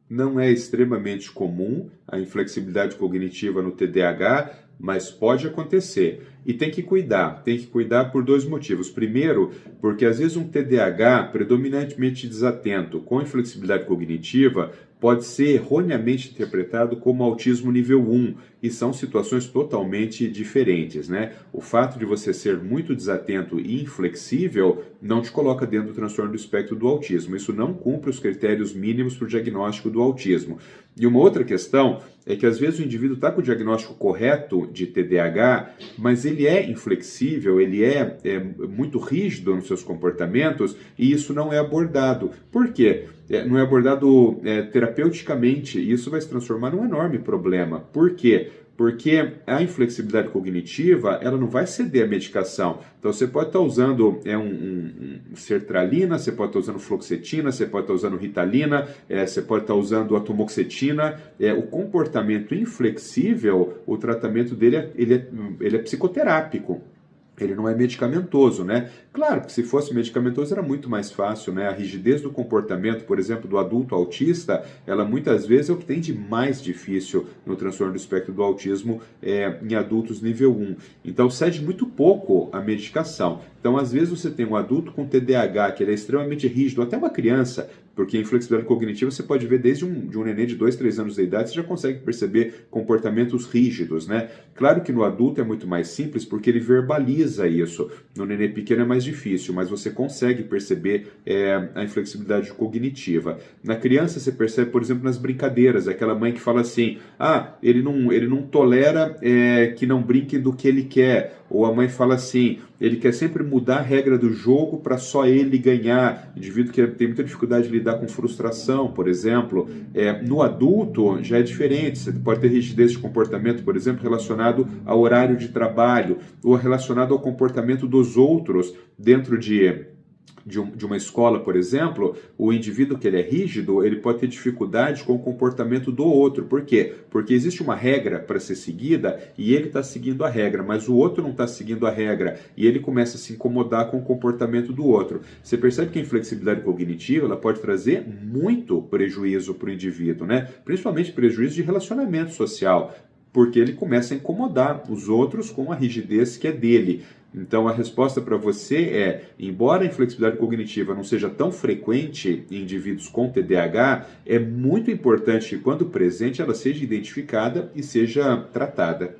Não é extremamente comum a inflexibilidade cognitiva no TDAH, mas pode acontecer. E tem que cuidar por dois motivos. Primeiro, porque às vezes um TDAH predominantemente desatento com inflexibilidade cognitiva pode ser erroneamente interpretado como autismo nível 1, e são situações totalmente diferentes, né? O fato de você ser muito desatento e inflexível não te coloca dentro do transtorno do espectro do autismo. Isso não cumpre os critérios mínimos para o diagnóstico do autismo. E uma outra questão é que às vezes o indivíduo está com o diagnóstico correto de TDAH, mas ele é inflexível, ele é muito rígido nos seus comportamentos e isso não é abordado. Por quê? Não é abordado terapeuticamente e isso vai se transformar num enorme problema. Por quê? Porque a inflexibilidade cognitiva, ela não vai ceder à medicação. Então, você pode estar usando sertralina, você pode estar usando fluoxetina, você pode estar usando ritalina, você pode estar usando atomoxetina. O comportamento inflexível, o tratamento dele ele é psicoterápico. Ele não é medicamentoso, né? Claro que se fosse medicamentoso era muito mais fácil, né? A rigidez do comportamento, por exemplo, do adulto autista, ela muitas vezes é o que tem de mais difícil no transtorno do espectro do autismo em adultos nível 1. Então cede muito pouco a medicação. Então, às vezes você tem um adulto com TDAH, que ele é extremamente rígido, até uma criança, porque a inflexibilidade cognitiva você pode ver desde um neném de 2, 3 anos de idade, você já consegue perceber comportamentos rígidos, né? Claro que no adulto é muito mais simples, porque ele verbaliza isso. No neném pequeno é mais difícil, mas você consegue perceber a inflexibilidade cognitiva. Na criança você percebe, por exemplo, nas brincadeiras, aquela mãe que fala assim, ele não tolera que não brinquem do que ele quer. Ou a mãe fala assim, ele quer sempre mudar a regra do jogo para só ele ganhar. Indivíduo que tem muita dificuldade de lidar com frustração, por exemplo. No adulto já é diferente. Você pode ter rigidez de comportamento, por exemplo, relacionado ao horário de trabalho ou relacionado ao comportamento dos outros dentro de uma escola, por exemplo. O indivíduo que ele é rígido, ele pode ter dificuldade com o comportamento do outro. Por quê? Porque existe uma regra para ser seguida e ele está seguindo a regra, mas o outro não está seguindo a regra e ele começa a se incomodar com o comportamento do outro. Você percebe que a inflexibilidade cognitiva ela pode trazer muito prejuízo para o indivíduo, né? Principalmente prejuízo de relacionamento social, porque ele começa a incomodar os outros com a rigidez que é dele. Então a resposta para você embora a inflexibilidade cognitiva não seja tão frequente em indivíduos com TDAH, é muito importante que quando presente ela seja identificada e seja tratada.